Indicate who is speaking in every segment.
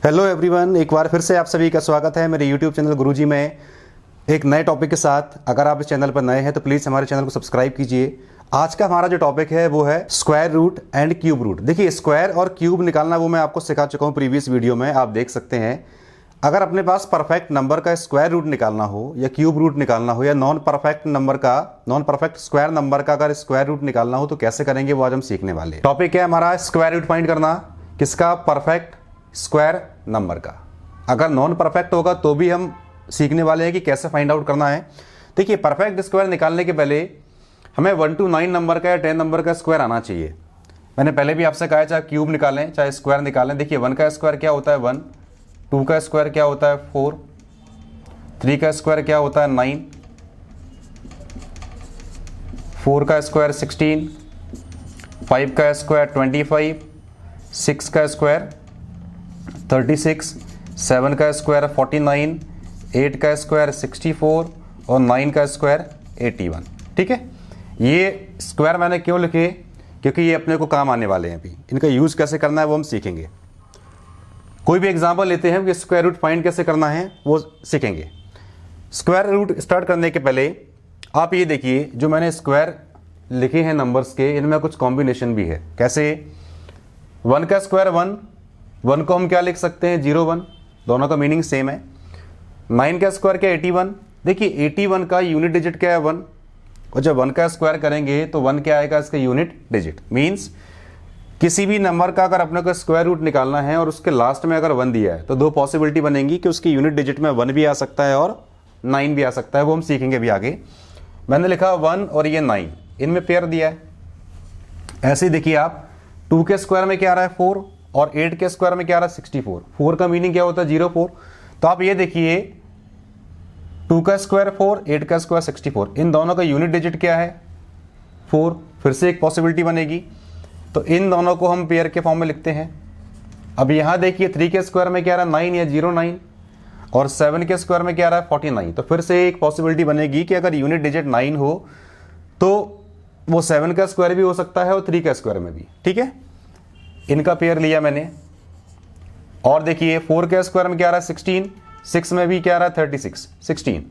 Speaker 1: Hello everyone, एक बार फिर से आप सभी का स्वागत है मेरे यूट्यूब चैनल गुरुजी में एक नए टॉपिक के साथ। अगर आप इस चैनल पर नए हैं तो प्लीज़ हमारे चैनल को सब्सक्राइब कीजिए। आज का हमारा जो टॉपिक है वो है square root and cube root. देखिए, स्क्वायर और क्यूब निकालना वो मैं आपको सिखा चुका हूँ प्रीवियस वीडियो में, आप देख सकते हैं। अगर अपने पास परफेक्ट नंबर का स्क्वायर रूट निकालना हो या क्यूब रूट निकालना हो या नॉन परफेक्ट स्क्वायर नंबर का अगर स्क्वायर रूट निकालना हो तो कैसे करेंगे वो आज हम सीखने वाले हैं। टॉपिक है हमारा स्क्वायर रूट फाइंड करना, किसका? परफेक्ट स्क्वायर नंबर का। अगर नॉन परफेक्ट होगा तो भी हम सीखने वाले हैं कि कैसे फाइंड आउट करना है। देखिए, परफेक्ट स्क्वायर निकालने के पहले हमें 1 to 9 नंबर का या 10 नंबर का स्क्वायर आना चाहिए। मैंने पहले भी आपसे कहा है, चाहे क्यूब निकालें चाहे स्क्वायर निकालें। देखिए, 1 का स्क्वायर क्या होता है 1, 2 का स्क्वायर क्या होता है 4, 3 का स्क्वायर क्या होता है 9, 4 का स्क्वायर 16, 5 का स्क्वायर 25, 6 का स्क्वायर 36, 7 का स्क्वायर 49, 8 का स्क्वायर 64 और 9 का स्क्वायर 81। ठीक है, ये स्क्वायर मैंने क्यों लिखे? क्योंकि ये अपने को काम आने वाले हैं। अभी इनका यूज़ कैसे करना है वो हम सीखेंगे। कोई भी एग्जांपल लेते हैं कि स्क्वायर रूट फाइंड कैसे करना है वो सीखेंगे। स्क्वायर रूट स्टार्ट करने के पहले आप ये देखिए, जो मैंने स्क्वायर लिखे हैं नंबर्स के, इनमें कुछ कॉम्बिनेशन भी है। कैसे? 1 का स्क्वायर 1 को हम क्या लिख सकते हैं 0 1, दोनों का मीनिंग सेम है। 9 का स्क्वायर क्या 81। देखिए, 81 का यूनिट डिजिट क्या है 1, और जब 1 का स्क्वायर करेंगे तो 1 क्या आएगा इसका यूनिट डिजिट। मीन्स किसी भी नंबर का अगर अपने को स्क्वायर रूट निकालना है और उसके लास्ट में अगर 1 दिया है तो दो पॉसिबिलिटी बनेंगी कि उसकी यूनिट डिजिट में 1 भी आ सकता है और 9 भी आ सकता है। वो हम सीखेंगे भी आगे। मैंने लिखा 1 और ये 9, इनमें पेयर दिया है। ऐसे ही देखिए आप, 2 के स्क्वायर में क्या आ रहा है 4 और 8 के स्क्वायर में क्या आ रहा है 64। 4 का मीनिंग क्या होता है 0 4। तो आप ये देखिए, 2 का स्क्वायर 4, 8 का स्क्वायर 64, इन दोनों का यूनिट डिजिट क्या है 4। फिर से एक पॉसिबिलिटी बनेगी, तो इन दोनों को हम पेयर के फॉर्म में लिखते हैं। अब यहाँ देखिए, 3 के स्क्वायर में क्या आ रहा है 9 या 09 और 7 के स्क्वायर में क्या आ रहा है 49। तो फिर से एक पॉसिबिलिटी बनेगी कि अगर यूनिट डिजिट 9 हो तो वो 7 का स्क्वायर भी हो सकता है और 3 का स्क्वायर में भी। ठीक है, इनका पेयर लिया मैंने। और देखिए, 4 के स्क्वायर में क्या आ रहा है 16, 6 में भी क्या आ रहा है 36, 16।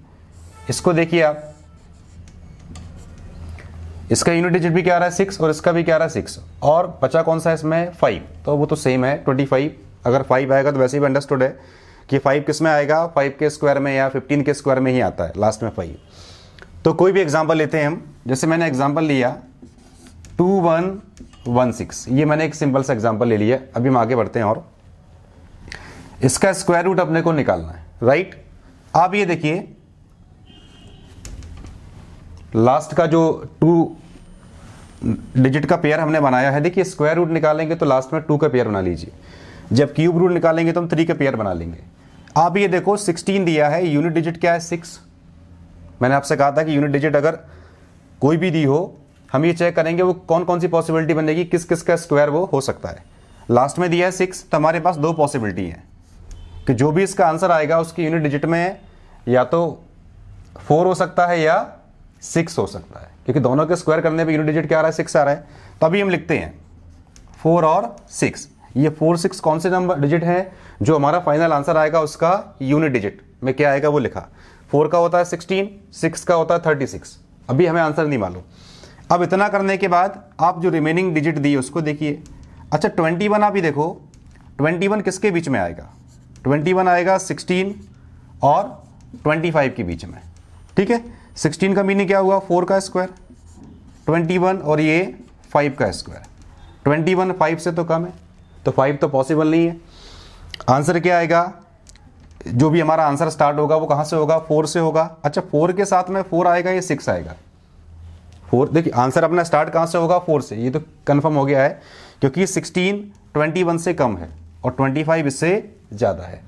Speaker 1: इसको देखिए आप, इसका यूनिट डिजिट भी क्या आ रहा है 6 और इसका भी क्या आ रहा है 6, और बचा कौन सा है इसमें 5, तो वो तो सेम है 25। अगर 5 आएगा तो वैसे भी अंडरस्टूड है कि 5 किस में आएगा, 5 के स्क्वायर में या 15 के स्क्वायर में ही आता है लास्ट में 5। तो कोई भी एग्जाम्पल लेते हैं हम। जैसे मैंने एग्जाम्पल लिया 2116, ये मैंने एक सिंपल सा एग्जाम्पल ले लिया। अभी हम आगे बढ़ते हैं और इसका स्क्वायर रूट अपने को निकालना है, राइट। आप ये देखिए, लास्ट का जो 2 डिजिट का पेयर हमने बनाया है। देखिए, स्क्वायर रूट निकालेंगे तो लास्ट में 2 का पेयर बना लीजिए, जब क्यूब रूट निकालेंगे तो हम 3 का पेयर बना लेंगे। आप ये देखो, 16 दिया है, यूनिट डिजिट क्या है 6। मैंने आपसे कहा था कि यूनिट डिजिट अगर कोई भी दी हो, हम ये चेक करेंगे वो कौन कौन सी पॉसिबिलिटी बनेगी, किस किस का स्क्वायर वो हो सकता है। लास्ट में दिया है 6, तो हमारे पास दो पॉसिबिलिटी है कि जो भी इसका आंसर आएगा उसकी यूनिट डिजिट में या तो 4 हो सकता है या 6 हो सकता है, क्योंकि दोनों के स्क्वायर करने पे यूनिट डिजिट क्या आ रहा है 6 आ रहा है। तो अभी हम लिखते हैं 4 और 6। ये 4 6 कौन से नंबर डिजिट है? जो हमारा फाइनल आंसर आएगा उसका यूनिट डिजिट में क्या आएगा वो लिखा। 4 का होता है 16, 6 का होता है 36। अभी हमें आंसर नहीं मालूम। अब इतना करने के बाद आप जो रिमेनिंग डिजिट दी उसको देखिए। अच्छा, 21 आप ही देखो, 21 किसके बीच में आएगा? 21 आएगा 16 और 25 के बीच में। ठीक है, 16 का मीनिंग क्या हुआ 4 का स्क्वायर, 21 और ये 5 का स्क्वायर। 21 5 से तो कम है, तो 5 तो पॉसिबल नहीं है। आंसर क्या आएगा? जो भी हमारा आंसर स्टार्ट होगा वो कहाँ से होगा 4 से होगा। अच्छा, 4 के साथ में 4 आएगा या 6 आएगा? 4। देखिए, आंसर अपना स्टार्ट कहाँ से होगा 4 से, ये तो कंफर्म हो गया है, क्योंकि 16 21 से कम है और 25 इससे ज़्यादा है।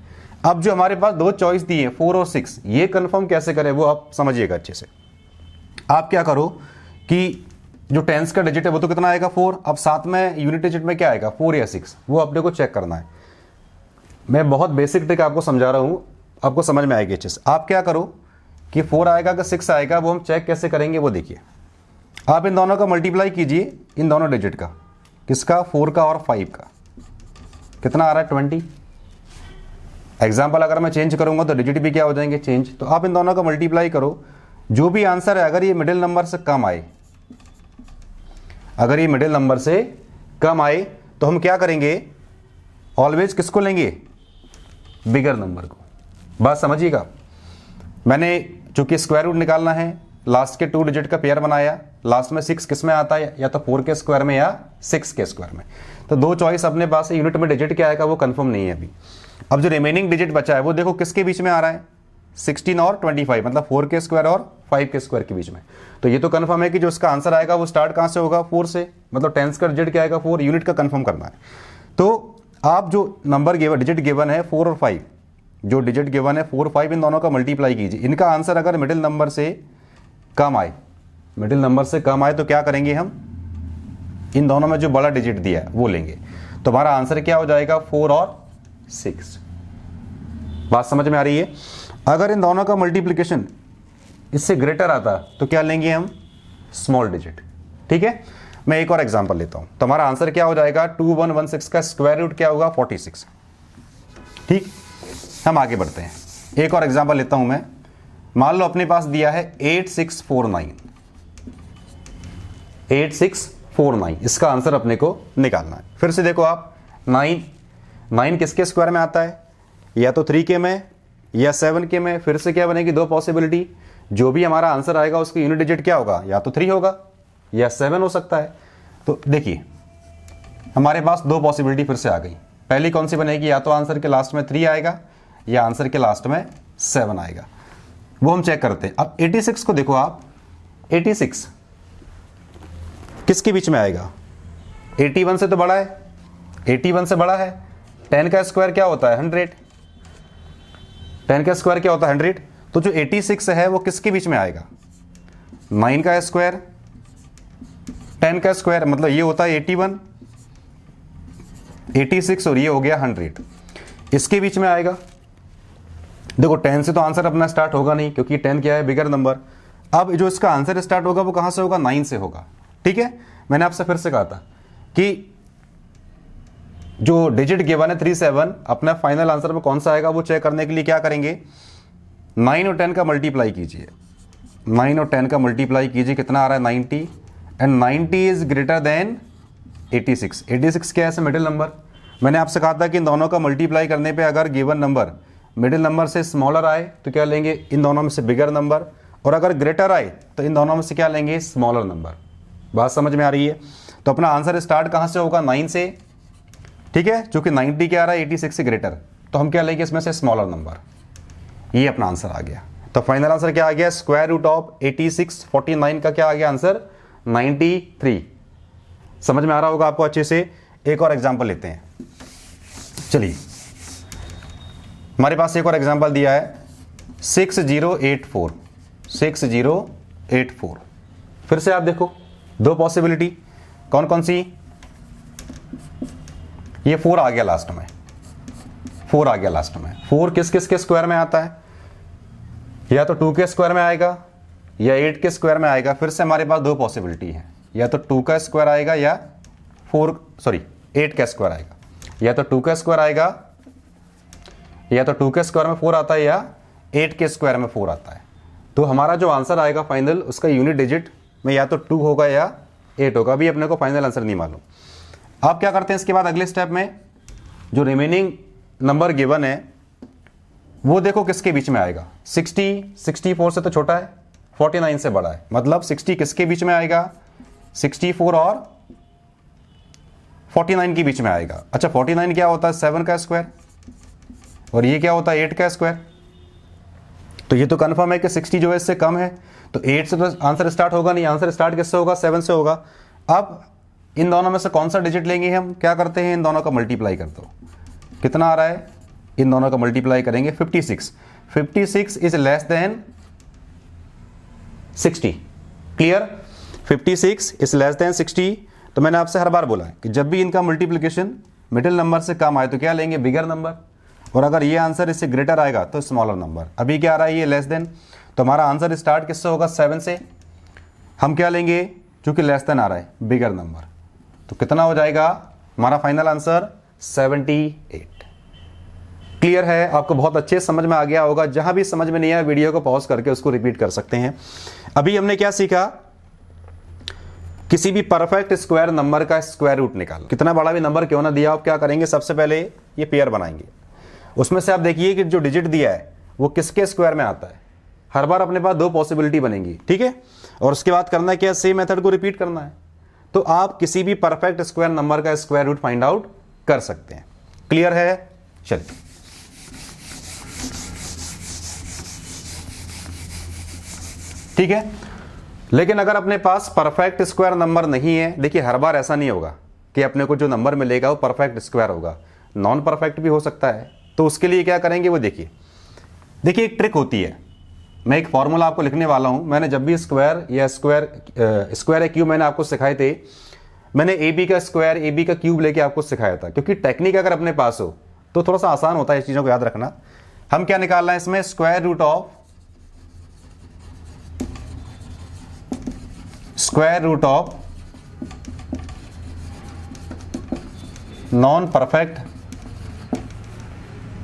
Speaker 1: अब जो हमारे पास दो चॉइस दी है 4 और 6, ये कंफर्म कैसे करें वो आप समझिएगा अच्छे से। आप क्या करो कि जो टेंस का डिजिट है वो तो कितना आएगा 4, अब साथ में यूनिट डिजिट में क्या आएगा 4 या 6, वो अपने को चेक करना है। मैं बहुत बेसिक ट्रिक आपको समझा रहा हूँ, आपको समझ में आएगी अच्छे से। आप क्या करो कि 4 आएगा कि 6 आएगा, वो हम चेक कैसे करेंगे वो देखिए। आप इन दोनों का मल्टीप्लाई कीजिए, इन दोनों डिजिट का, किसका 4 का और 5 का, कितना आ रहा है 20। एग्जाम्पल अगर मैं चेंज करूंगा तो डिजिट भी क्या हो जाएंगे, चेंज। तो आप इन दोनों का मल्टीप्लाई करो, जो भी आंसर है अगर ये मिडिल नंबर से कम आए, अगर ये मिडिल नंबर से कम आए तो हम क्या करेंगे, ऑलवेज किसको लेंगे, बिगर नंबर को। बात समझिएगा। मैंने चूंकि स्क्वायर रूट निकालना है, लास्ट के 2 डिजिट का पेयर बनाया, लास्ट में 6 किस में आता है, या तो 4 के स्क्वायर में या 6 के स्क्वायर में। तो 2 चॉइस अपने पास है, यूनिट में डिजिट क्या आएगा वो कंफर्म नहीं है अभी। अब जो रिमेनिंग डिजिट बचा है वो देखो किसके बीच में आ रहा है, 16 और 25, मतलब 4 के स्क्वायर और 5 के स्क्वायर के बीच में। तो ये तो कंफर्म है कि जो इसका आंसर आएगा वो स्टार्ट कहां से होगा, 4 से, मतलब टेंस का डिजिट क्या आएगा, 4। यूनिट का कंफर्म करना है। तो आप जो नंबर गिवन, डिजिट गिवन है 4 और 5, जो डिजिट गिवन है 4 5, इन दोनों का मल्टीप्लाई कीजिए। इनका आंसर अगर मिडिल नंबर से कम आए, मिडिल नंबर से कम आए तो क्या करेंगे हम, इन दोनों में जो बड़ा डिजिट दिया है वो लेंगे। तो हमारा आंसर क्या हो जाएगा, 4 और 6। बात समझ में आ रही है। अगर इन दोनों का मल्टीप्लिकेशन इससे ग्रेटर आता तो क्या लेंगे हम, स्मॉल डिजिट। ठीक है, मैं एक और एग्जांपल लेता हूं। तो हमारा आंसर क्या हो जाएगा, 2116 का स्क्वायर रूट क्या होगा, 46। ठीक, हम आगे बढ़ते हैं। एक और एग्जांपल लेता हूं मैं। मान लो अपने पास दिया है 8649, 8649, इसका आंसर अपने को निकालना है। फिर से देखो आप, 9 किसके स्क्वायर में आता है, या तो 3 के में या 7 के में। फिर से क्या बनेगी, 2 पॉसिबिलिटी। जो भी हमारा आंसर आएगा उसका यूनिट डिजिट क्या होगा, या तो 3 होगा या 7 हो सकता है। तो देखिए हमारे पास 2 पॉसिबिलिटी फिर से आ गई। पहली कौन सी बनेगी, या तो आंसर के लास्ट में 3 आएगा या आंसर के लास्ट में 7 आएगा, वो हम चेक करते हैं। अब 86 को देखो आप, 86 किसके बीच में आएगा, 81 से तो बड़ा है, 81 से बड़ा है। 10 का स्क्वायर क्या होता है, 100, 10 का स्क्वायर क्या होता है, 100। तो जो 86 है वो किसके बीच में आएगा, 9 का स्क्वायर, 10 का स्क्वायर, मतलब ये होता है 81, 86 और ये हो गया 100, इसके बीच में आएगा। देखो 10 से तो आंसर अपना स्टार्ट होगा नहीं, क्योंकि 10 क्या है, बिगर नंबर। अब जो इसका आंसर स्टार्ट होगा वो कहां से होगा, 9 से होगा। ठीक है, मैंने आपसे फिर से कहा था कि जो डिजिट गिवन है 37, अपना फाइनल आंसर में कौन सा आएगा वो चेक करने के लिए क्या करेंगे, 9 और 10 का मल्टीप्लाई कीजिए। 9 और 10 का मल्टीप्लाई कीजिए, कितना आ रहा है, 90, एंड 90 इज ग्रेटर देन 86। 86 क्या है, ऐसे मिडिल नंबर। मैंने आपसे कहा था कि इन दोनों का मल्टीप्लाई करने पे अगर गिवन नंबर मिडिल नंबर से स्मॉलर आए तो क्या लेंगे, इन दोनों में से बिगर नंबर, और अगर ग्रेटर आए तो इन दोनों में से क्या लेंगे, स्मॉलर नंबर। बात समझ में आ रही है। तो अपना आंसर स्टार्ट कहां से होगा, 9 से। ठीक है, चूंकि 90 क्या आ रहा है, 86 से ग्रेटर, तो हम क्या लेंगे इसमें से, स्मॉलर नंबर। ये अपना आंसर आ गया। तो फाइनल आंसर क्या आ गया, स्क्वायर रूट ऑफ 8649 का क्या आ गया आंसर, 93। समझ में आ रहा होगा आपको अच्छे से। एक और एग्जांपल लेते हैं। चलिए, हमारे पास एक और एग्जांपल दिया है 6084, 6084। फिर से आप देखो 2 पॉसिबिलिटी, कौन कौन सी, ये 4 आ गया लास्ट में, 4 आ गया लास्ट में। 4 किस किस के स्क्वायर में आता है, या तो 2 के स्क्वायर में आएगा या 8 के स्क्वायर में आएगा। फिर से हमारे पास 2 पॉसिबिलिटी है, या तो 2 का स्क्वायर आएगा या 8 का स्क्वायर आएगा, या तो 2 का स्क्वायर आएगा, या तो 2 के स्क्वायर में 4 आता है, या 8 के स्क्वायर में 4 आता है। तो हमारा जो आंसर आएगा फाइनल, उसका यूनिट डिजिट में या तो 2 होगा या 8 होगा। अभी अपने को फाइनल आंसर नहीं मालूम। आप क्या करते हैं इसके बाद, अगले स्टेप में जो रिमेनिंग नंबर गिवन है वो देखो किसके बीच में आएगा। 60 64 से तो छोटा है, 49 से बड़ा है, मतलब 60 किसके बीच में आएगा, 64 और 49 के बीच में आएगा। अच्छा, 49 क्या होता है, 7 का स्क्वायर, और ये क्या होता है, 8 का स्क्वायर। तो ये तो कंफर्म है कि 60 जो है इससे कम है, तो 8 से तो आंसर स्टार्ट होगा नहीं, आंसर स्टार्ट किससे होगा, 7 से होगा। अब इन दोनों में से कौन सा डिजिट लेंगे हम, क्या करते हैं, इन दोनों का मल्टीप्लाई कर दो। कितना आ रहा है, इन दोनों का मल्टीप्लाई करेंगे, 56। 56 is less than 60। Clear, 56 is less than 60। तो मैंने आपसे हर बार बोला है कि जब भी इनका मल्टीप्लिकेशन मिडिल नंबर से कम आए तो क्या लेंगे, बिगर नंबर, और अगर ये आंसर इससे ग्रेटर आएगा तो स्मॉलर नंबर। अभी क्या आ रहा है, ये लेस देन, तो हमारा आंसर स्टार्ट किससे होगा, 7 से। हम क्या लेंगे, चूंकि लेस देन आ रहा है, बिगर नंबर। तो कितना हो जाएगा हमारा फाइनल आंसर, 78। क्लियर है? आपको बहुत अच्छे समझ में आ गया होगा। जहां भी समझ में नहीं आया वीडियो को पॉज करके उसको रिपीट कर सकते हैं। अभी हमने क्या सीखा? किसी भी परफेक्ट स्क्वायर नंबर का स्क्वायर रूट निकाल। कितना बड़ा भी नंबर क्यों ना दिया, आप क्या करेंगे? सबसे पहले ये पेयर बनाएंगे। उसमें से आप देखिए कि जो डिजिट दिया है वो किसके स्क्वायर में आता है। हर बार अपने पास 2 पॉसिबिलिटी बनेंगी, ठीक है? और उसके बाद करना है क्या? सेम मेथड को रिपीट करना है। तो आप किसी भी परफेक्ट स्क्वायर नंबर का स्क्वायर रूट फाइंड आउट कर सकते हैं। क्लियर है? चलिए, ठीक है। लेकिन अगर अपने पास परफेक्ट स्क्वायर नंबर नहीं है, देखिए हर बार ऐसा नहीं होगा कि अपने को जो नंबर मिलेगा वो परफेक्ट स्क्वायर होगा, नॉन परफेक्ट भी हो सकता है। तो उसके लिए क्या करेंगे वो देखिए। एक ट्रिक होती है, मैं एक फॉर्मूला आपको लिखने वाला हूं। मैंने जब भी स्क्वायर या स्क्वायर या क्यूब मैंने आपको सिखाए थे, मैंने ए बी का स्क्वायर ए बी का क्यूब लेके आपको सिखाया था, क्योंकि टेक्निक अगर अपने पास हो तो थोड़ा सा आसान होता है इस चीज़ों को याद रखना। हम क्या निकालना है इसमें? Square root of non perfect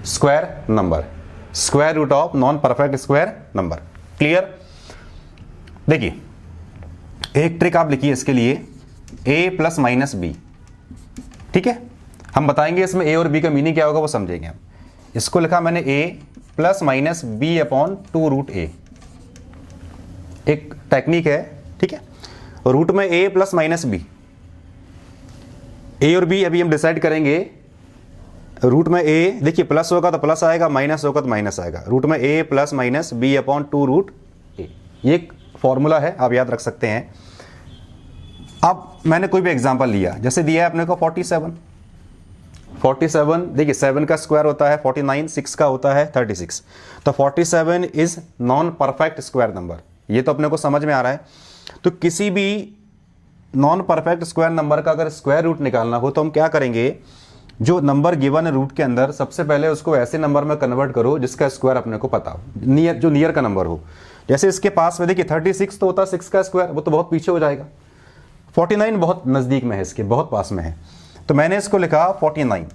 Speaker 1: square number, square root of non perfect square number. Clear? देखिए एक ट्रिक आप लिखिए इसके लिए, a प्लस माइनस बी, ठीक है? हम बताएंगे इसमें a और b का मीनिंग क्या होगा वो समझेंगे हम। इसको लिखा मैंने a plus minus B upon 2 root a, एक टेक्निक है, ठीक है? रूट में a plus minus B, a और b अभी हम डिसाइड करेंगे। रूट में a देखिए प्लस होगा तो प्लस आएगा, माइनस होगा तो माइनस आएगा। रूट में a plus minus B upon 2 root a, ये एक फॉर्मूला है, आप याद रख सकते हैं। अब मैंने कोई भी एग्जांपल लिया, जैसे दिया है अपने को 47। देखिए 7 का स्क्वायर होता है 49, 6 का होता है 36। तो 47 is non perfect square number, ये तो अपने को समझ में आ रहा है। तो किसी भी नॉन परफेक्ट स्क्वायर नंबर का अगर स्क्वायर रूट निकालना हो तो हम क्या करेंगे? जो नंबर गिवन है रूट के अंदर, सबसे पहले उसको ऐसे नंबर में कन्वर्ट करो जिसका स्क्वायर अपने को पता हो, जो नियर का नंबर हो। जैसे इसके पास में देखिए 36 तो होता है 6 का स्क्वायर, वो तो बहुत पीछे हो जाएगा। 49 बहुत नज़दीक में है, इसके बहुत पास में है, तो मैंने इसको लिखा 49।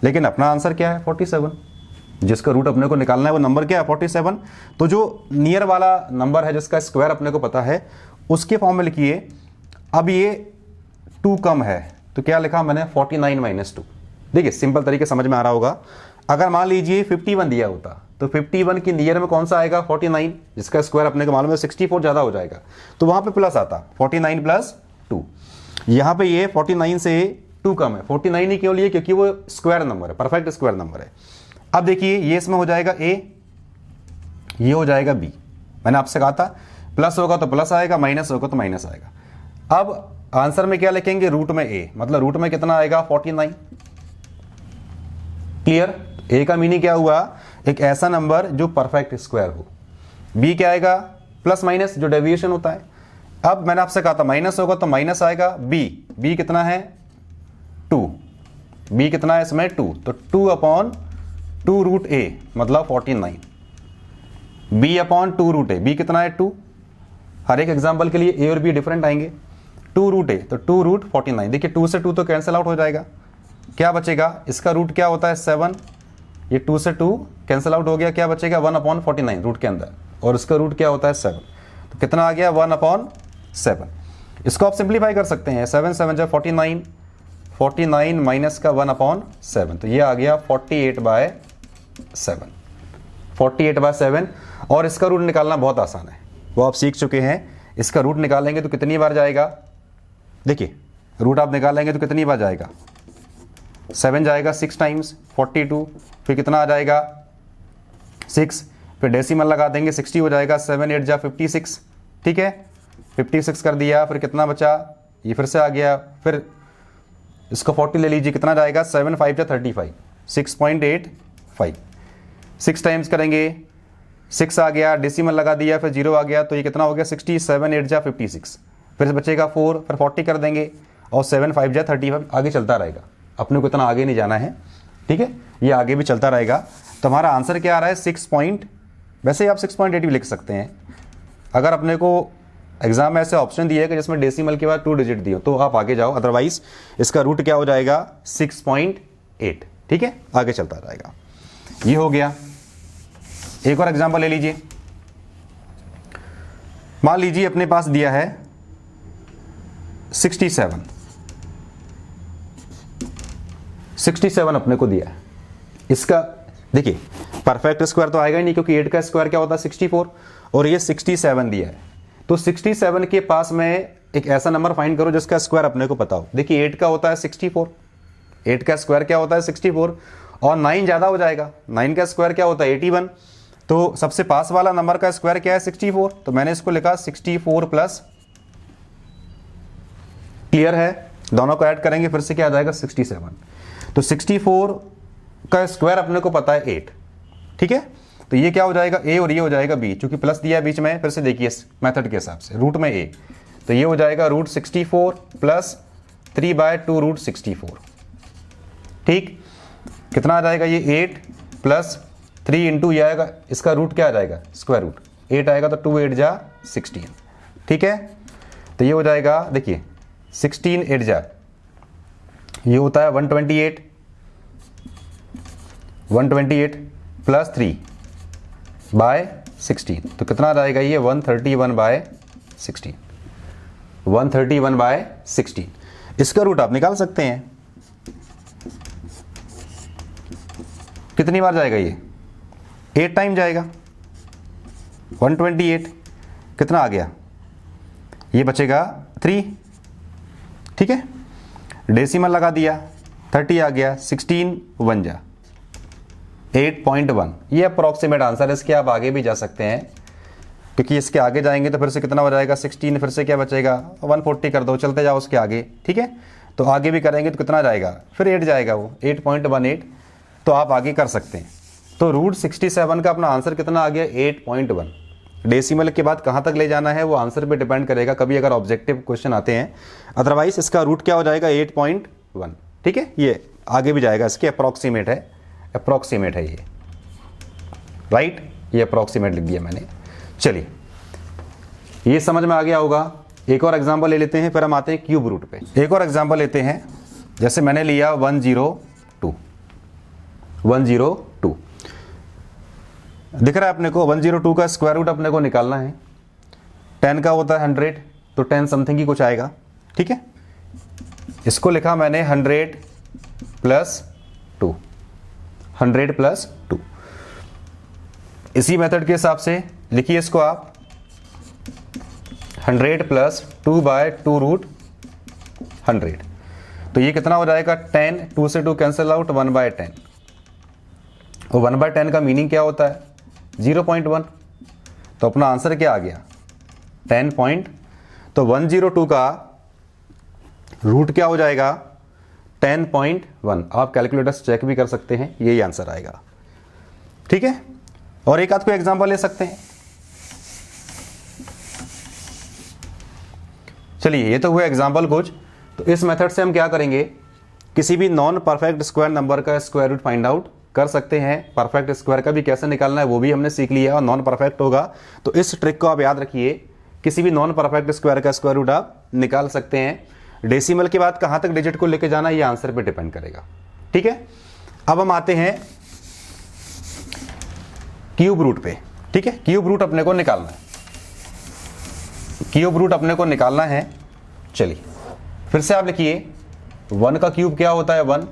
Speaker 1: लेकिन अपना आंसर क्या है? 47। जिसका रूट अपने को निकालना है वो नंबर क्या है? 47। तो जो नियर वाला नंबर है जिसका स्क्वायर अपने को पता है उसके फॉर्म में लिखिए। अब ये 2 कम है तो क्या लिखा मैंने? 49 माइनस 2। देखिए सिंपल तरीके समझ में आ रहा होगा। अगर मान लीजिए 51 दिया होता तो 51 की नियर में कौन सा आएगा? 49, जिसका स्क्वायर अपने को मालूम है 64 ज़्यादा हो जाएगा, तो वहाँ पे प्लस आता 49 प्लस 2। यहाँ पे ये 49 से 2 कम है। 49 ही क्यों लिए? क्योंकि वो स्क्वायर नंबर है, परफेक्ट स्क्वायर नंबर है। अब देखिए ये इसमें हो जाएगा a, ये हो जाएगा b। मैंने आपसे कहा था प्लस होगा तो प्लस आएगा, माइनस होगा तो माइनस आएगा। अब आंसर में क्या लिखेंगे? रूट में a, मतलब रूट में कितना आएगा? 49। क्लियर? a का मीनिंग क्या हुआ? एक ऐसा नंबर जो परफेक्ट स्क्वायर हो। b क्या आएगा? प्लस माइनस, जो डेविएशन होता है। अब मैंने आपसे कहा था माइनस होगा तो माइनस आएगा। b कितना है? 2। b कितना है इसमें? 2, तो 2 अपॉन 2 रूट a मतलब 49। b upon 2 root a, b कितना है? 2। हर एक एग्जाम्पल के लिए a और b डिफरेंट आएंगे। 2 रूट a तो 2 रूट 49। देखिए 2 से 2 तो कैंसिल आउट हो जाएगा, क्या बचेगा? इसका रूट क्या होता है? 7। ये 2 से 2 कैंसिल आउट हो गया, क्या बचेगा? 1 अपॉन 49 रूट के अंदर, और इसका रूट क्या होता है? 7। तो कितना आ गया? 1 अपॉन 7। इसको आप सिंप्लीफाई कर सकते हैं। 7 7 जा 49, 49 माइनस का 1 अपॉन 7, तो ये आ गया 48/7। 48/7। और इसका रूट निकालना बहुत आसान है, वो आप सीख चुके हैं। इसका रूट निकालेंगे तो कितनी बार जाएगा? देखिए रूट आप निकालेंगे तो कितनी बार जाएगा? 7 जाएगा 6 टाइम्स 42, फिर कितना आ जाएगा? 6, फिर डेसिमल लगा देंगे 60 हो जाएगा। 7 8 जा 56, ठीक है? 56 कर दिया, फिर कितना बचा? ये फिर से आ गया, फिर इसको 40 ले लीजिए, कितना जाएगा? 7 5 जा 35, 6.85। 6 टाइम्स करेंगे, 6 आ गया, डेसिमल लगा दिया, फिर 0 आ गया, तो ये कितना हो गया? 60। 7 8 जा 56, फिर बचेगा 4, फिर 40 कर देंगे, और 7 5 जा 35 आगे चलता रहेगा। अपने को इतना आगे नहीं जाना है, ठीक है? ये आगे भी चलता रहेगा। तो हमारा आंसर क्या आ रहा है? 6 पॉइंट, वैसे ही आप 6.8 भी लिख सकते हैं। अगर अपने को एग्जाम में ऐसे ऑप्शन दिए कि जिसमें डेसिमल के बाद 2 डिजिट दिए तो आप आगे जाओ, अदरवाइज इसका रूट क्या हो जाएगा? 6.8। ठीक है, आगे चलता जाएगा। ये हो गया। एक और एग्जांपल ले लीजिए। मान लीजिए अपने पास दिया है 67 अपने को दिया है। इसका देखिए परफेक्ट स्क्वायर तो आएगा ही नहीं, क्योंकि 8 का स्क्वायर क्या होता है 64, और ये 67 दिया है। तो 67 के पास में एक ऐसा नंबर फाइंड करो जिसका स्क्वायर अपने को पता हो। देखिए 8 का होता है 64, 8 का स्क्वायर क्या होता है 64, और 9 ज़्यादा हो जाएगा। 9 का स्क्वायर क्या होता है 81, तो सबसे पास वाला नंबर का स्क्वायर क्या है 64, तो मैंने इसको लिखा 64 प्लस, क्लियर है, दोनों को ऐड करेंगे फिर से क्या आ जाएगा 67। तो 64 का स्क्वायर अपने को पता है 8, ठीक है, तो ये क्या हो जाएगा a और ये हो जाएगा b, चूंकि प्लस दिया है बीच में, फिर से देखिए मेथड के हिसाब से रूट में a, तो ये हो जाएगा रूट 64 प्लस 3/2 रूट 64, ठीक, कितना आ जाएगा ये 8 प्लस 3 इंटू ये आएगा, इसका रूट क्या आ जाएगा स्क्वायर रूट 8 आएगा, तो 2 8 जा 16, ठीक है, तो ये हो जाएगा देखिए 16 8 जा, ये होता है 128 प्लस 3/16, तो कितना आ जाएगा ये 131/16, 131/16। इसका रूट आप निकाल सकते हैं, कितनी बार जाएगा ये 8 टाइम जाएगा, 128 कितना आ गया, ये बचेगा 3, ठीक है, डेसिमल लगा दिया 30 आ गया, 16 1 जा 8.1, ये अप्रॉक्सीमेट आंसर है। इसके आप आगे भी जा सकते हैं, क्योंकि इसके आगे जाएंगे तो फिर से कितना हो जाएगा 16, फिर से क्या बचेगा 140 कर दो, चलते जाओ उसके आगे, ठीक है, तो आगे भी करेंगे तो कितना जाएगा फिर 8 जाएगा, वो 8.18, तो आप आगे कर सकते हैं। तो रूट 67 का अपना आंसर कितना आ गया 8.1। डेसिमल के बाद कहाँ तक ले जाना है वो आंसर पे डिपेंड करेगा, कभी अगर ऑब्जेक्टिव क्वेश्चन आते हैं, अदरवाइज इसका रूट क्या हो जाएगा 8.1, ठीक है, ये आगे भी जाएगा, इसके अप्रॉक्सीमेट है ये, राइट, ये अप्रॉक्सीमेट लिख दिया मैंने। चलिए ये समझ में आ गया होगा। एक और एग्जांपल ले लेते हैं, फिर हम आते हैं क्यूब रूट पे। एक और एग्जांपल लेते हैं, जैसे मैंने लिया 102 दिख रहा है अपने को, 102 का स्क्वायर रूट अपने को निकालना है। 10 का होता है 100, तो 10 समथिंग ही कुछ आएगा, ठीक है, इसको लिखा मैंने 100 प्लस 2, 100 प्लस 2। इसी मेथड के हिसाब से लिखिए इसको आप 100 प्लस 2/2 रूट 100, तो ये कितना हो जाएगा 10, 2 से 2 कैंसिल आउट, 1/10, और 1/10 का मीनिंग क्या होता है 0.1, तो अपना आंसर क्या आ गया 10 पॉइंट, तो 102 का रूट क्या हो जाएगा 10.1। आप कैलकुलेटर से चेक भी कर सकते हैं, यही आंसर आएगा, ठीक है। और एक आध कोई एग्जांपल ले सकते हैं। चलिए ये तो हुआ एग्जांपल कुछ। तो इस मेथड से हम क्या करेंगे, किसी भी नॉन परफेक्ट स्क्वायर नंबर का स्क्वायर रूट फाइंड आउट कर सकते हैं। परफेक्ट स्क्वायर का भी कैसे निकालना है वो भी हमने सीख लिया, और नॉन परफेक्ट होगा तो इस ट्रिक को आप याद रखिए, किसी भी नॉन परफेक्ट स्क्वायर का स्क्वायर रूट आप निकाल सकते हैं। डेसिमल के बाद कहां तक डिजिट को लेके जाना ये आंसर पे डिपेंड करेगा, ठीक है। अब हम आते हैं क्यूब रूट पे, ठीक है। क्यूब रूट अपने को निकालना है, क्यूब रूट अपने को निकालना है। चलिए फिर से आप लिखिए, 1 का क्यूब क्या होता है 1,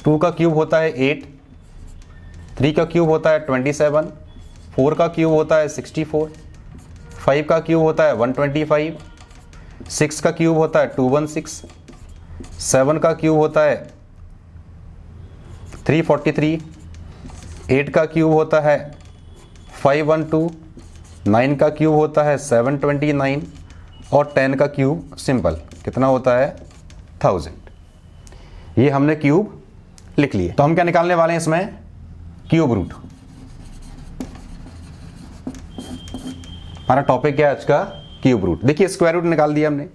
Speaker 1: 2 का क्यूब होता है 8, 3 का क्यूब होता है 27, 4 का क्यूब होता है 64, 5 का क्यूब होता है 125, 6 का क्यूब होता है 216, 7 का क्यूब होता है 343, 8 का क्यूब होता है 512, 9 का क्यूब होता है 729, और 10 का क्यूब सिंपल कितना होता है 1000। ये हमने क्यूब लिख लिए। तो हम क्या निकालने वाले हैं इसमें, क्यूब रूट। हमारा टॉपिक क्या है आज का, क्यूब रूट। देखिए स्क्वायर रूट निकाल दिया हमने,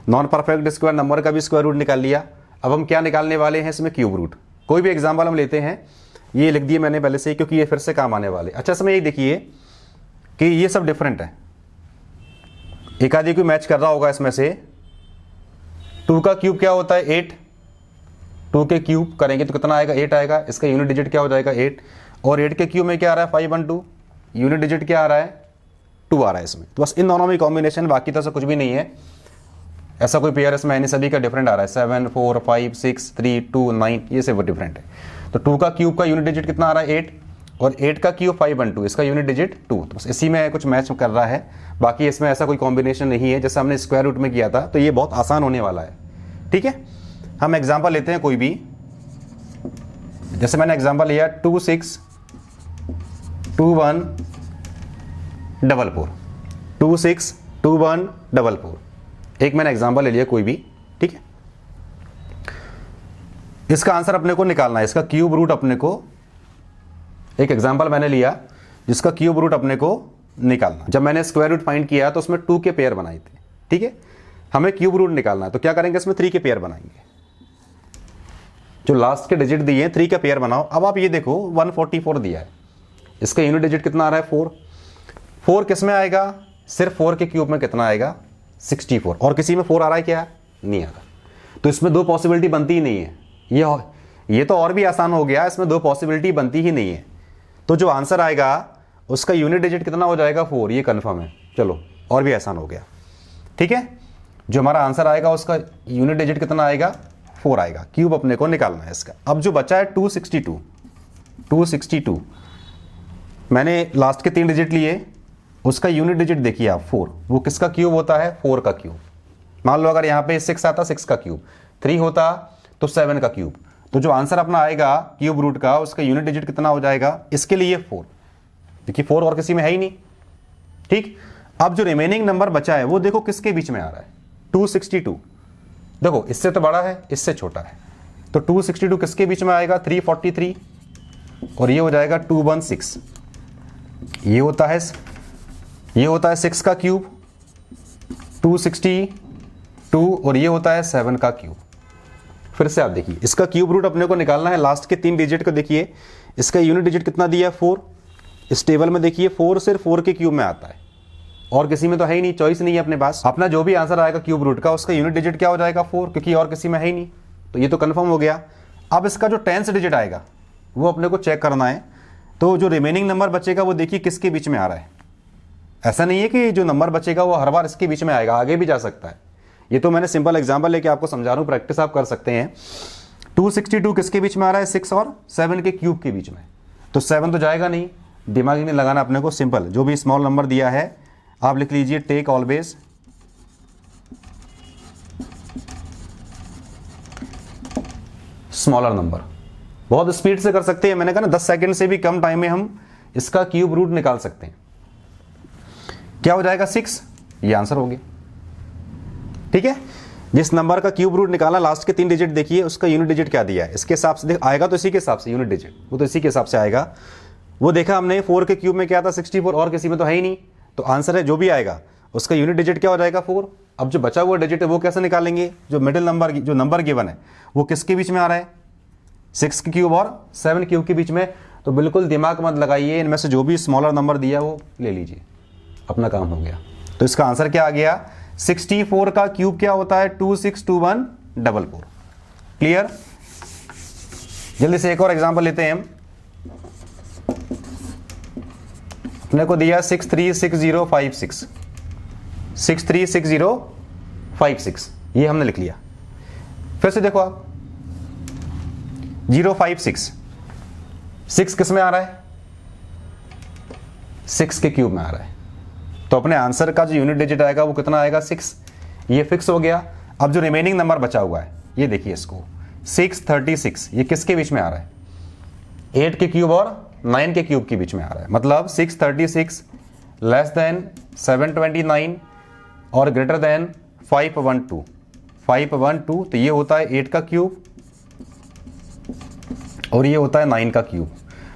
Speaker 1: नॉन परफेक्ट स्क्वायर नंबर का भी स्क्वायर रूट निकाल लिया। अब हम क्या निकालने वाले हैं इसमें, क्यूब रूट। कोई भी एग्जांपल हम लेते हैं, ये लिख दिए मैंने पहले से, क्योंकि ये फिर से काम आने वाले। अच्छा इसमें ये देखिए कि ये सब डिफरेंट है, एक आदि कोई मैच कर रहा होगा इसमें से। 2 का क्यूब क्या होता है 8, 2 के क्यूब करेंगे तो कितना आएगा, 8 आएगा। इसका यूनिट डिजिट क्या हो जाएगा, 8। और 8 के क्यूब में क्या आ रहा है, 512। यूनिट डिजिट क्या आ रहा है, 2 आ रहा है इसमें। तो बस इन दोनों में कॉम्बिनेशन, बाकी तो ऐसा कुछ भी नहीं है, ऐसा कोई पेयर इसमें नहीं, सभी का डिफरेंट आ रहा है। 7 4 5 6 3 2 9, ये सब डिफरेंट है। तो 2 का क्यूब का यूनिट डिजिट कितना आ रहा है, 8। और 8 का क्यूब 512, इसका यूनिट डिजिट 2। तो बस इसी में कुछ मैच कर रहा है, बाकी इसमें ऐसा कोई कॉम्बिनेशन नहीं है जैसे हमने स्क्वायर रूट में किया था। तो ये बहुत आसान होने वाला है, ठीक है। हम एग्जाम्पल लेते हैं कोई भी, जैसे मैंने एग्जाम्पल लिया 2 6 2 1 4 4, 2 6 2 1 4 4। एक मैंने एग्जाम्पल ले लिया कोई भी, ठीक है। इसका आंसर अपने को निकालना है, इसका क्यूब रूट अपने को, एक एग्जाम्पल मैंने लिया जिसका क्यूब रूट अपने को निकालना। जब मैंने स्क्वायर रूट फाइंड किया तो उसमें 2 के पेयर बनाए थे, ठीक है। हमें क्यूब रूट निकालना है तो क्या करेंगे, इसमें 3 के पेयर बनाएंगे। जो लास्ट के डिजिट दिए हैं 3 का पेयर बनाओ। अब आप ये देखो 144 दिया है, इसका यूनिट डिजिट कितना आ रहा है, 4। 4 किस में आएगा, सिर्फ 4 के क्यूब में कितना आएगा, 64। और किसी में 4 आ रहा है क्या, नहीं आ रहा। तो इसमें 2 पॉसिबिलिटी बनती ही नहीं है। ये तो और भी आसान हो गया, इसमें 2 पॉसिबिलिटी बनती ही नहीं है। तो जो आंसर आएगा उसका यूनिट डिजिट कितना हो जाएगा, 4, ये कन्फर्म है। चलो और भी आसान हो गया, ठीक है। जो हमारा आंसर आएगा उसका यूनिट डिजिट कितना आएगा, 4 आएगा। क्यूब अपने को निकालना है इसका। अब जो बचा है 262, मैंने लास्ट के 3 डिजिट लिए, उसका यूनिट डिजिट देखिए आप 4, वो किसका क्यूब होता है, 4 का क्यूब। मान लो अगर यहाँ पे 6 आता, 6 का क्यूब, 3 होता तो 7 का क्यूब। तो जो आंसर अपना आएगा क्यूब रूट का, उसका यूनिट डिजिट कितना हो जाएगा, इसके लिए 4, क्योंकि 4 और किसी में है ही नहीं, ठीक। अब जो रिमेनिंग नंबर बचा है वो देखो किसके बीच में आ रहा है, 262। देखो इससे तो बड़ा है, इससे छोटा है, तो 262 किसके बीच में आएगा, 343। और ये हो जाएगा 216। ये होता है 6 का क्यूब 262, और ये होता है 7 का क्यूब। फिर से आप देखिए, इसका क्यूब रूट अपने को निकालना है। लास्ट के 3 डिजिट को देखिए, इसका यूनिट डिजिट कितना दिया है, 4। इस टेबल में देखिए 4 सिर्फ 4 के क्यूब में आता है, और किसी में तो है ही नहीं, चॉइस नहीं है अपने पास। अपना जो भी आंसर आएगा क्यूब रूट का, उसका यूनिट डिजिट क्या हो जाएगा, 4, क्योंकि और किसी में है ही नहीं। तो ये तो कंफर्म हो गया। अब इसका जो 10th डिजिट आएगा वो अपने को चेक करना है। तो जो रिमेनिंग नंबर बचेगा वो देखिए किसके बीच में आ रहा है। ऐसा नहीं है कि जो नंबर बचेगा वो हर बार इसके बीच में आएगा, आगे भी जा सकता है। ये तो मैंने सिंपल एग्जांपल लेके आपको समझा रहा हूँ, प्रैक्टिस आप कर सकते हैं। 262 किसके बीच में आ रहा है, 6 और 7 के क्यूब के बीच में। तो 7 तो जाएगा नहीं, दिमाग ही नहीं लगाना अपने को, सिंपल जो भी स्मॉल नंबर दिया है आप लिख लीजिए, टेक ऑलवेज स्मॉलर नंबर। बहुत स्पीड से कर सकते हैं, मैंने कहा ना 10 सेकंड से भी कम टाइम में हम इसका क्यूब रूट निकाल सकते हैं। क्या हो जाएगा, 6, ये आंसर हो गया, ठीक है। जिस नंबर का क्यूब रूट निकालना, लास्ट के 3 डिजिट देखिए, उसका यूनिट डिजिट क्या दिया है, इसके हिसाब से आएगा, तो इसी के हिसाब से यूनिट डिजिट वो तो इसी के हिसाब से आएगा। वो देखा हमने 4 के क्यूब में क्या था, 64, और किसी में तो है ही नहीं। तो आंसर है जो भी आएगा उसका यूनिट डिजिट क्या हो जाएगा, 4। अब जो बचा हुआ डिजिट है वो कैसे निकालेंगे, जो मिडिल नंबर, जो नंबर गिवन है वो किसके बीच में आ रहा है, 6 के क्यूब और 7 क्यूब के बीच में। तो बिल्कुल दिमाग मत लगाइए, इनमें से जो भी स्मॉलर नंबर दिया वो ले लीजिए, अपना काम हो गया। तो इसका आंसर क्या आ गया, 64 का क्यूब क्या होता है, 262144। क्लियर। जल्दी से एक और एग्जांपल लेते हैं हम। अपने को दिया 636056, 636056, ये हमने लिख लिया। फिर से देखो आप 056, 6 किस में आ रहा है, 6 के क्यूब में आ रहा है। तो अपने आंसर का जो यूनिट डिजिट आएगा वो कितना आएगा, 6। ये फिक्स हो गया। अब जो रिमेनिंग नंबर बचा हुआ है ये देखिए, इसको 636, ये किसके बीच में आ रहा है, 8 के क्यूब और 9 के क्यूब के बीच में आ रहा है। मतलब 636 लेस देन 729 और ग्रेटर देन 512। तो ये होता है 8 का क्यूब और ये होता है 9 का क्यूब।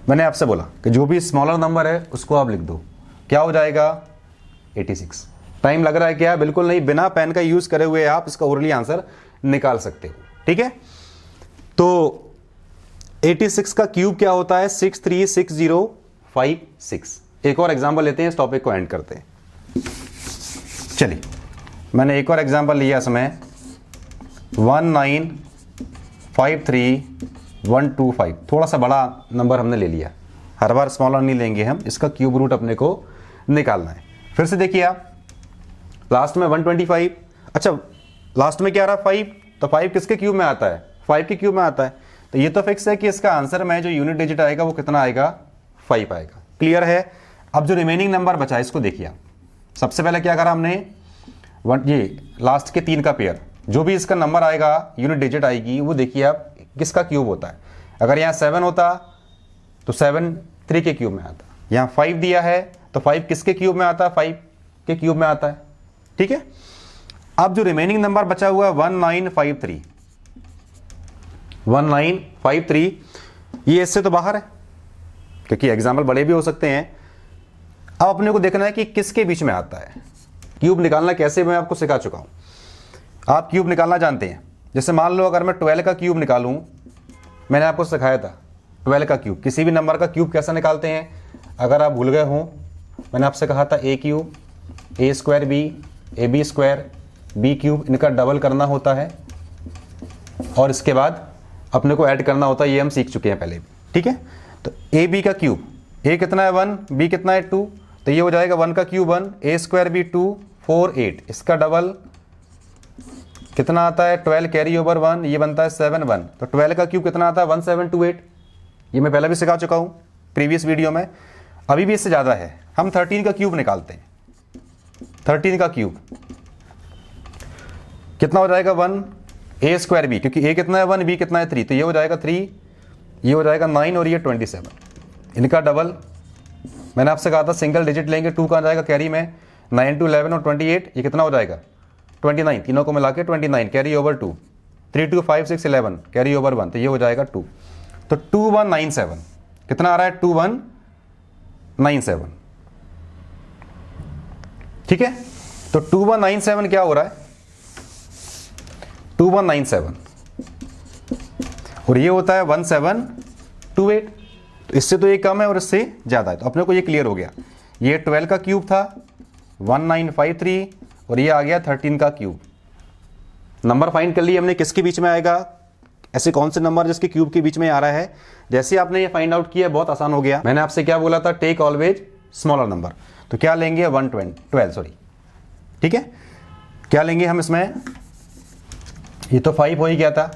Speaker 1: मैंने आपसे बोला कि जो भी स्मॉलर नंबर है उसको आप लिख दो, क्या हो जाएगा, 86। टाइम लग रहा है क्या, बिल्कुल नहीं, बिना पेन का यूज करे हुए आप इसका ओरली आंसर निकाल सकते हो, ठीक है। तो 86 का क्यूब क्या होता है, 636056। एक और एग्जांपल लेते हैं, इस टॉपिक को एंड करते हैं। चलिए, मैंने एक और एग्जांपल लिया इसमें, 53,125, थोड़ा सा बड़ा नंबर हमने ले लिया, हर बार स्मॉलर नहीं लेंगे हम, इसका क्यूब रूट अपने को निकालना है। फिर से देखिए आप, लास्ट में 125, अच्छा लास्ट में क्या आ रहा है 5, तो 5 किसके क्यूब में आता है, 5 के क्यूब में आता है, तो ये तो फिक्स है कि इसका आंसर में जो यूनिट डिजिट आएगा वो कितना आएगा, 5 आएगा। क्लियर है। अब जो रिमेनिंग नंबर बचा इसको देखिए आप, सबसे पहले क्या करा हमने, ये लास्ट के 3 का पेयर, जो भी इसका नंबर आएगा यूनिट डिजिट आएगी वो देखिए आप किसका क्यूब होता है। अगर यहाँ 7 होता तो 7 3 के क्यूब में आता, यहाँ 5 दिया है तो 5 किसके क्यूब में आता है, 5 के क्यूब में आता है। ठीक है। अब जो रिमेनिंग नंबर बचा हुआ है 1953, 1953, ये इससे तो बाहर है क्योंकि एग्जाम्पल बड़े भी हो सकते हैं। अब अपने को देखना है कि किसके बीच में आता है। क्यूब निकालना कैसे मैं आपको सिखा चुका हूं, आप क्यूब निकालना जानते हैं। जैसे मान लो अगर मैं 12 का क्यूब निकालूं, मैंने आपको सिखाया था 12 का क्यूब, किसी भी नंबर का क्यूब कैसा निकालते हैं, अगर आप भूल गए हो मैंने आपसे कहा था a cube a square b a b square b cube, इनका डबल करना होता है और इसके बाद अपने को ऐड करना होता है, ये हम सीख चुके हैं पहले भी। ठीक है। तो a b का क्यूब, a कितना है 1, b कितना है 2, तो ये हो जाएगा 1 का क्यूब 1, a स्क्वायर b 2 4 8, इसका डबल कितना आता है 12 कैरी ओवर 1, ये बनता है 7 1, तो 12 का क्यूब कितना आता है 1728, ये मैं पहले भी सिखा चुका हूँ प्रीवियस वीडियो में। अभी भी इससे ज़्यादा है, हम 13 का क्यूब निकालते हैं। 13 का क्यूब कितना हो जाएगा 1 a स्क्वायर b, क्योंकि a कितना है 1 b कितना है 3, तो ये हो जाएगा 3, ये हो जाएगा 9 और ये 27, इनका डबल मैंने आपसे कहा था सिंगल डिजिट लेंगे, 2 का आ जाएगा कैरी में, 9 2 11 और 28, ये कितना हो जाएगा 29, तीनों को मिला के 29 कैरी ओवर 2, 3 2 5 6 11 कैरी ओवर 1, तो ये हो जाएगा 2, तो 2197 कितना आ रहा है 2197। ठीक है। तो 2197 क्या हो रहा है 2197 और ये होता है 1728, तो इससे तो ये कम है और इससे ज्यादा है, तो अपने को ये क्लियर हो गया। ये 12 का क्यूब था 1953 और ये आ गया 13 का क्यूब। नंबर फाइंड कर लिए हमने, किसके बीच में आएगा, ऐसे कौन से नंबर जिसके क्यूब के बीच में आ रहा है। जैसे आपने ये फाइंड आउट किया बहुत आसान हो गया। मैंने आपसे क्या बोला था, टेक ऑलवेज स्मॉलर नंबर, तो क्या लेंगे 112 सॉरी, ठीक है। क्या लेंगे हम इसमें, ये तो 5 हो ही गया था,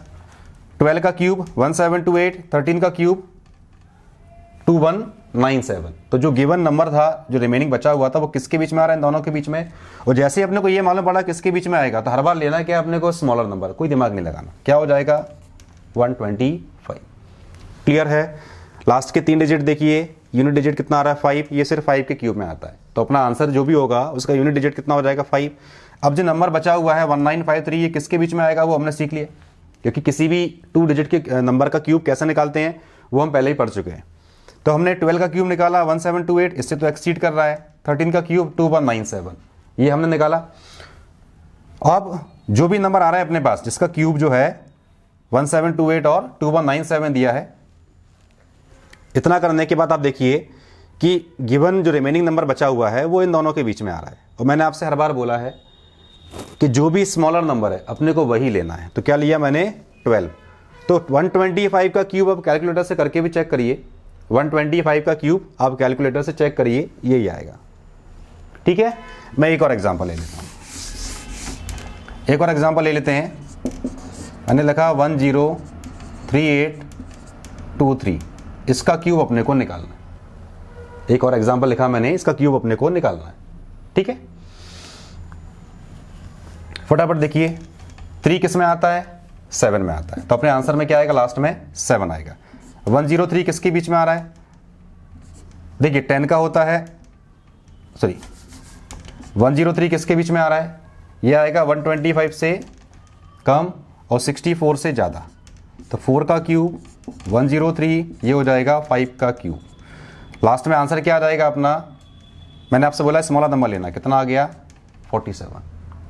Speaker 1: 12 का क्यूब 1728, 13 का क्यूब 2197, तो जो गिवन नंबर था जो रिमेनिंग बचा हुआ था वो किसके बीच में आ रहा है, इन दोनों के बीच में। और जैसे ही अपने को ये मालूम पड़ा किसके बीच में आएगा, तो हर बार लेना क्या अपने को स्मॉलर नंबर, कोई दिमाग नहीं लगाना, क्या हो जाएगा 125। क्लियर है। लास्ट के 3 डिजिट देखिए, यूनिट डिजिट कितना आ रहा है 5, ये सिर्फ 5 के क्यूब में आता है, तो अपना आंसर जो भी होगा उसका यूनिट डिजिट कितना हो जाएगा 5। अब जो नंबर बचा हुआ है 1953, ये किसके बीच में आएगा वो हमने सीख लिया, क्योंकि किसी भी 2 डिजिट के नंबर का क्यूब कैसे निकालते हैं वो हम पहले ही पढ़ चुके हैं। तो हमने 12 का क्यूब निकाला 1728, इससे तो एक्सीड कर रहा है। 13 का क्यूब 2197, ये हमने निकाला। अब जो भी नंबर आ रहा है अपने पास जिसका क्यूब जो है 1728 और 2197 दिया है, इतना करने के बाद आप देखिए कि गिवन जो रिमेनिंग नंबर बचा हुआ है वो इन दोनों के बीच में आ रहा है। और मैंने आपसे हर बार बोला है कि जो भी स्मॉलर नंबर है अपने को वही लेना है, तो क्या लिया मैंने 12। तो 125 का क्यूब आप कैलकुलेटर से करके भी चेक करिए, 125 का क्यूब आप कैलकुलेटर से चेक करिए, यही आएगा। ठीक है। मैं एक और एग्जांपल ले लेता हूँ, एक और एग्जांपल ले लेते हैं। मैंने लिखा 103823, इसका क्यूब अपने को निकालना है। एक और एग्जांपल लिखा मैंने, इसका क्यूब अपने को निकालना है। ठीक है, फटाफट देखिए 3 किस में आता है, 7 में आता है, तो अपने आंसर में क्या आएगा, लास्ट में 7 आएगा। 103 किसके बीच में आ रहा है, देखिए 10 का होता है, सॉरी 103 किसके बीच में आ रहा है, ये आएगा 125 से कम और 64 से ज़्यादा, तो 4 का क्यूब 103, ये हो जाएगा 5 का क्यूब। लास्ट में आंसर क्या आ जाएगा अपना, मैंने आपसे बोला स्मॉलर नंबर लेना, कितना आ गया 47।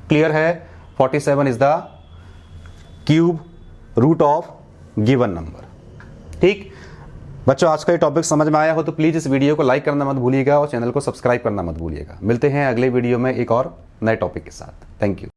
Speaker 1: क्लियर है, 47 is the cube root of given number. ठीक बच्चों, आज का ये टॉपिक समझ में आया हो तो प्लीज़ इस वीडियो को लाइक करना मत भूलिएगा और चैनल को सब्सक्राइब करना मत भूलिएगा। मिलते हैं अगले वीडियो में एक और नए टॉपिक के साथ। Thank you.